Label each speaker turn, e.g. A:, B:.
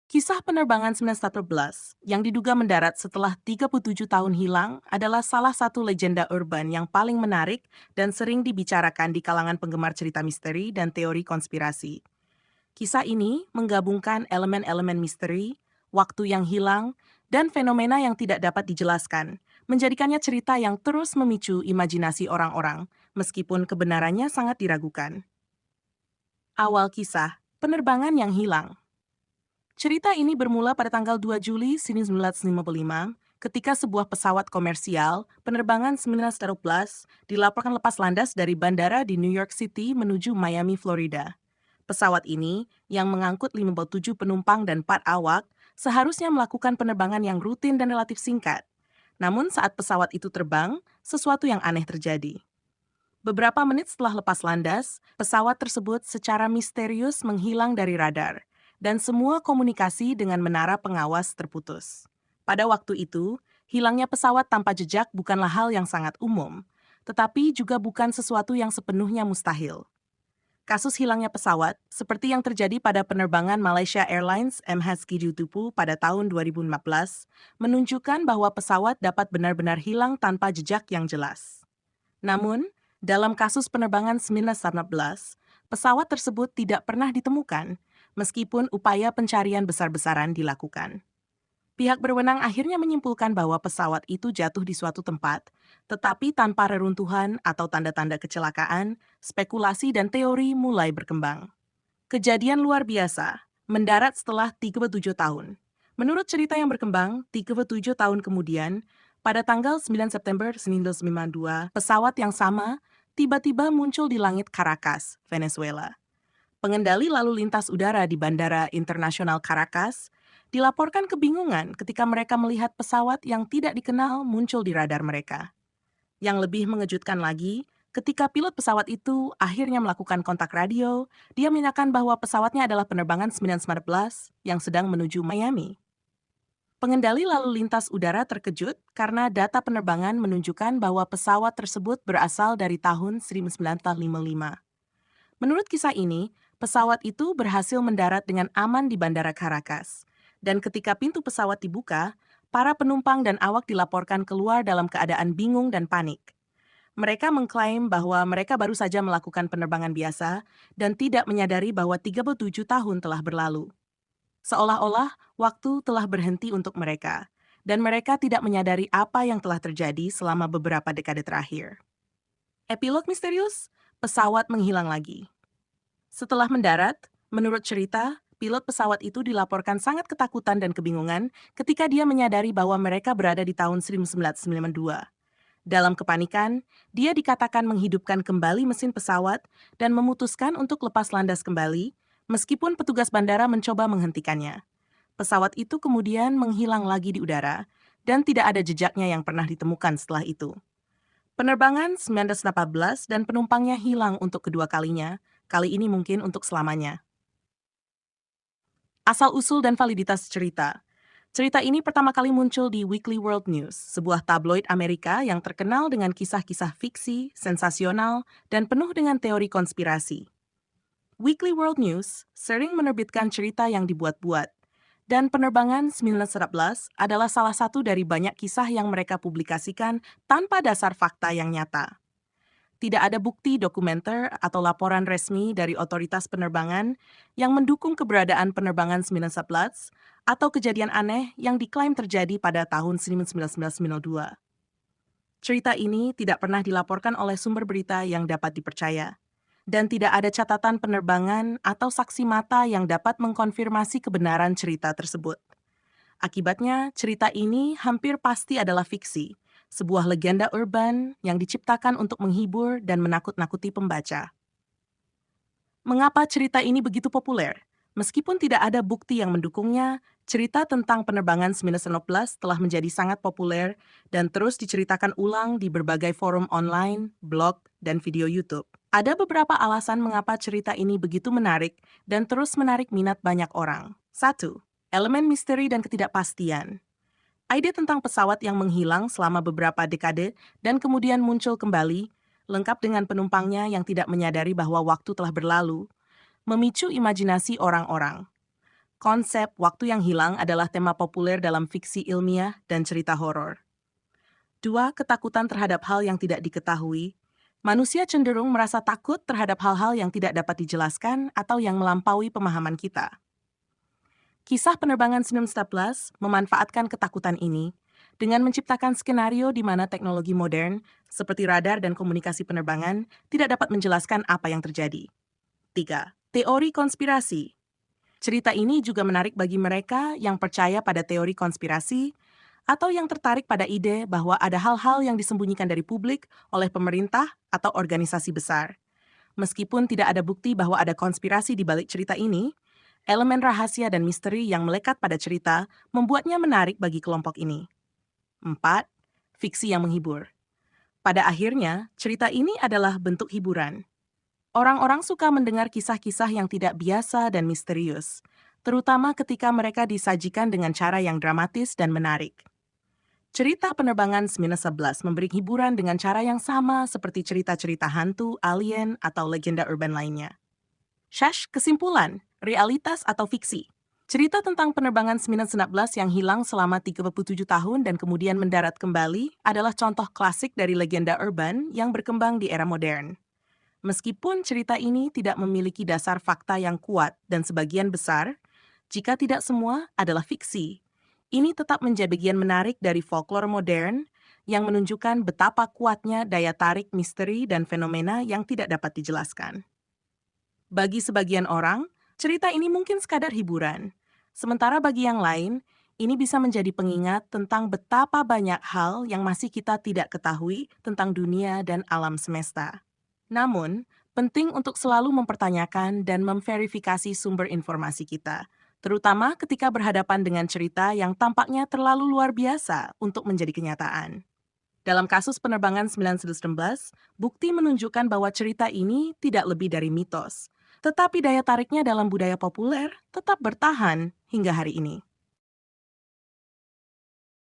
A: Kisah penerbangan 1914 yang diduga mendarat setelah 37 tahun hilang adalah salah satu legenda urban yang paling menarik dan sering dibicarakan di kalangan penggemar cerita misteri dan teori konspirasi. Kisah ini menggabungkan elemen-elemen misteri, waktu yang hilang, dan fenomena yang tidak dapat dijelaskan, menjadikannya cerita yang terus memicu imajinasi orang-orang, meskipun kebenarannya sangat diragukan. Awal kisah, penerbangan yang hilang. Cerita ini bermula pada tanggal 2 Juli 1955 ketika sebuah pesawat komersial penerbangan 1912 dilaporkan lepas landas dari bandara di New York City menuju Miami, Florida. Pesawat ini, yang mengangkut 57 penumpang dan 4 awak, seharusnya melakukan penerbangan yang rutin dan relatif singkat. Namun saat pesawat itu terbang, sesuatu yang aneh terjadi. Beberapa menit setelah lepas landas, pesawat tersebut secara misterius menghilang dari radar, dan semua komunikasi dengan menara pengawas terputus. Pada waktu itu, hilangnya pesawat tanpa jejak bukanlah hal yang sangat umum, tetapi juga bukan sesuatu yang sepenuhnya mustahil. Kasus hilangnya pesawat, seperti yang terjadi pada penerbangan Malaysia Airlines MH370 pada tahun 2015, menunjukkan bahwa pesawat dapat benar-benar hilang tanpa jejak yang jelas. Namun, dalam kasus penerbangan 1916, pesawat tersebut tidak pernah ditemukan, meskipun upaya pencarian besar-besaran dilakukan. Pihak berwenang akhirnya menyimpulkan bahwa pesawat itu jatuh di suatu tempat, tetapi tanpa reruntuhan atau tanda-tanda kecelakaan, spekulasi dan teori mulai berkembang. Kejadian luar biasa, mendarat setelah 37 tahun. Menurut cerita yang berkembang, 37 tahun kemudian, pada tanggal 9 September 1952, pesawat yang sama tiba-tiba muncul di langit Caracas, Venezuela. Pengendali lalu lintas udara di Bandara Internasional Caracas dilaporkan kebingungan ketika mereka melihat pesawat yang tidak dikenal muncul di radar mereka. Yang lebih mengejutkan lagi, ketika pilot pesawat itu akhirnya melakukan kontak radio, dia menyatakan bahwa pesawatnya adalah penerbangan 911 yang sedang menuju Miami. Pengendali lalu lintas udara terkejut karena data penerbangan menunjukkan bahwa pesawat tersebut berasal dari tahun 1955. Menurut kisah ini, pesawat itu berhasil mendarat dengan aman di Bandara Caracas. Dan ketika pintu pesawat dibuka, para penumpang dan awak dilaporkan keluar dalam keadaan bingung dan panik. Mereka mengklaim bahwa mereka baru saja melakukan penerbangan biasa dan tidak menyadari bahwa 37 tahun telah berlalu. Seolah-olah waktu telah berhenti untuk mereka, dan mereka tidak menyadari apa yang telah terjadi selama beberapa dekade terakhir. Epilog misterius, pesawat menghilang lagi. Setelah mendarat, menurut cerita, pilot pesawat itu dilaporkan sangat ketakutan dan kebingungan ketika dia menyadari bahwa mereka berada di tahun 1992. Dalam kepanikan, dia dikatakan menghidupkan kembali mesin pesawat dan memutuskan untuk lepas landas kembali, meskipun petugas bandara mencoba menghentikannya. Pesawat itu kemudian menghilang lagi di udara, dan tidak ada jejaknya yang pernah ditemukan setelah itu. Penerbangan 1918 dan penumpangnya hilang untuk kedua kalinya, kali ini mungkin untuk selamanya. Asal-usul dan validitas cerita. Cerita ini pertama kali muncul di Weekly World News, sebuah tabloid Amerika yang terkenal dengan kisah-kisah fiksi, sensasional, dan penuh dengan teori konspirasi. Weekly World News sering menerbitkan cerita yang dibuat-buat, dan penerbangan 1911 adalah salah satu dari banyak kisah yang mereka publikasikan tanpa dasar fakta yang nyata. Tidak ada bukti dokumenter atau laporan resmi dari otoritas penerbangan yang mendukung keberadaan penerbangan 1911 atau kejadian aneh yang diklaim terjadi pada tahun 1992. Cerita ini tidak pernah dilaporkan oleh sumber berita yang dapat dipercaya, dan tidak ada catatan penerbangan atau saksi mata yang dapat mengkonfirmasi kebenaran cerita tersebut. Akibatnya, cerita ini hampir pasti adalah fiksi, sebuah legenda urban yang diciptakan untuk menghibur dan menakut-nakuti pembaca. Mengapa cerita ini begitu populer? Meskipun tidak ada bukti yang mendukungnya, cerita tentang penerbangan 1911 telah menjadi sangat populer dan terus diceritakan ulang di berbagai forum online, blog, dan video YouTube. Ada beberapa alasan mengapa cerita ini begitu menarik dan terus menarik minat banyak orang. 1. Elemen misteri dan ketidakpastian. Ide tentang pesawat yang menghilang selama beberapa dekade dan kemudian muncul kembali, lengkap dengan penumpangnya yang tidak menyadari bahwa waktu telah berlalu, memicu imajinasi orang-orang. Konsep waktu yang hilang adalah tema populer dalam fiksi ilmiah dan cerita horor. Dua, ketakutan terhadap hal yang tidak diketahui. Manusia cenderung merasa takut terhadap hal-hal yang tidak dapat dijelaskan atau yang melampaui pemahaman kita. Kisah penerbangan 1911 memanfaatkan ketakutan ini dengan menciptakan skenario di mana teknologi modern, seperti radar dan komunikasi penerbangan, tidak dapat menjelaskan apa yang terjadi. 3. Teori konspirasi. Cerita ini juga menarik bagi mereka yang percaya pada teori konspirasi atau yang tertarik pada ide bahwa ada hal-hal yang disembunyikan dari publik oleh pemerintah atau organisasi besar. Meskipun tidak ada bukti bahwa ada konspirasi di balik cerita ini, elemen rahasia dan misteri yang melekat pada cerita membuatnya menarik bagi kelompok ini. 4. Fiksi yang menghibur. Pada akhirnya, cerita ini adalah bentuk hiburan. Orang-orang suka mendengar kisah-kisah yang tidak biasa dan misterius, terutama ketika mereka disajikan dengan cara yang dramatis dan menarik. Cerita penerbangan 1911 memberi hiburan dengan cara yang sama seperti cerita-cerita hantu, alien, atau legenda urban lainnya. Kesimpulan, realitas atau fiksi. Cerita tentang penerbangan 1911 yang hilang selama 37 tahun dan kemudian mendarat kembali adalah contoh klasik dari legenda urban yang berkembang di era modern. Meskipun cerita ini tidak memiliki dasar fakta yang kuat dan sebagian besar, jika tidak semua adalah fiksi, ini tetap menjadi bagian menarik dari folklore modern yang menunjukkan betapa kuatnya daya tarik misteri dan fenomena yang tidak dapat dijelaskan. Bagi sebagian orang, cerita ini mungkin sekadar hiburan. Sementara bagi yang lain, ini bisa menjadi pengingat tentang betapa banyak hal yang masih kita tidak ketahui tentang dunia dan alam semesta. Namun, penting untuk selalu mempertanyakan dan memverifikasi sumber informasi kita, terutama ketika berhadapan dengan cerita yang tampaknya terlalu luar biasa untuk menjadi kenyataan. Dalam kasus penerbangan 1911, bukti menunjukkan bahwa cerita ini tidak lebih dari mitos, tetapi daya tariknya dalam budaya populer tetap bertahan hingga hari ini.